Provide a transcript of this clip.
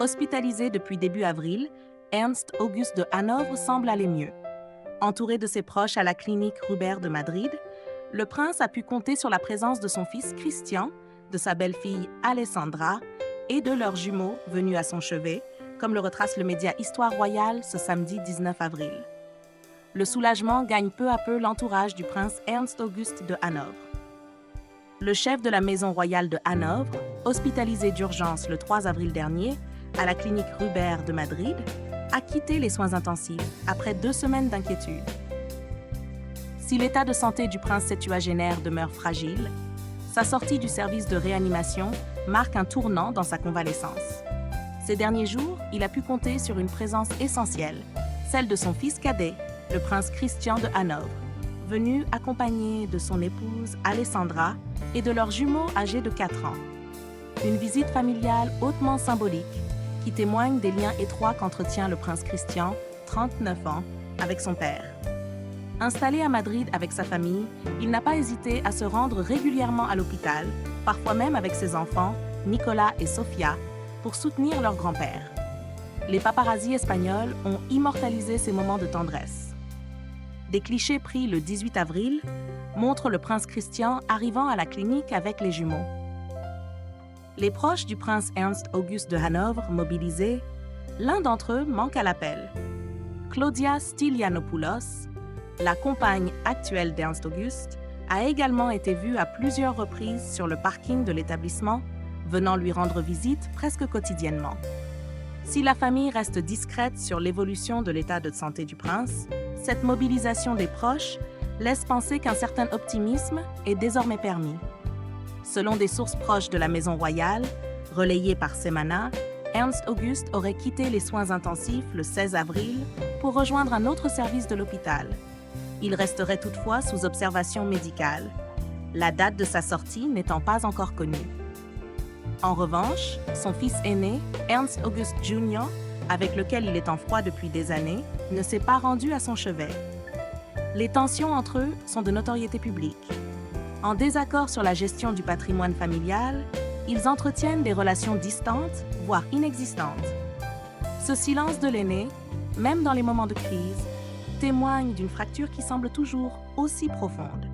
Hospitalisé depuis début avril, Ernst August de Hanovre semble aller mieux. Entouré de ses proches à la clinique Rubert de Madrid, le prince a pu compter sur la présence de son fils Christian, de sa belle-fille Alessandra et de leurs jumeaux venus à son chevet, comme le retrace le média Histoire royale ce samedi 19 avril. Le soulagement gagne peu à peu l'entourage du prince Ernst August de Hanovre. Le chef de la maison royale de Hanovre, hospitalisé d'urgence le 3 avril dernier à la clinique Rubert de Madrid, a quitté les soins intensifs après 2 semaines d'inquiétude. Si l'état de santé du prince septuagénaire demeure fragile, sa sortie du service de réanimation marque un tournant dans sa convalescence. Ces derniers jours, il a pu compter sur une présence essentielle, celle de son fils cadet, le prince Christian de Hanovre, venu accompagné de son épouse Alessandra et de leurs jumeaux âgés de 4 ans. Une visite familiale hautement symbolique qui témoigne des liens étroits qu'entretient le prince Christian, 39 ans, avec son père. Installé à Madrid avec sa famille, il n'a pas hésité à se rendre régulièrement à l'hôpital, parfois même avec ses enfants, Nicolas et Sofia, pour soutenir leur grand-père. Les paparazzis espagnols ont immortalisé ces moments de tendresse. Des clichés pris le 18 avril montrent le prince Christian arrivant à la clinique avec les jumeaux. Les proches du prince Ernst August de Hanovre mobilisés, l'un d'entre eux manque à l'appel. Claudia Stylianopoulos, la compagne actuelle d'Ernst August, a également été vue à plusieurs reprises sur le parking de l'établissement, venant lui rendre visite presque quotidiennement. Si la famille reste discrète sur l'évolution de l'état de santé du prince, cette mobilisation des proches laisse penser qu'un certain optimisme est désormais permis. Selon des sources proches de la maison royale, relayées par Semana, Ernst August aurait quitté les soins intensifs le 16 avril pour rejoindre un autre service de l'hôpital. Il resterait toutefois sous observation médicale, la date de sa sortie n'étant pas encore connue. En revanche, son fils aîné, Ernst August Jr., avec lequel il est en froid depuis des années, ne s'est pas rendu à son chevet. Les tensions entre eux sont de notoriété publique. En désaccord sur la gestion du patrimoine familial, ils entretiennent des relations distantes, voire inexistantes. Ce silence de l'aîné, même dans les moments de crise, témoigne d'une fracture qui semble toujours aussi profonde.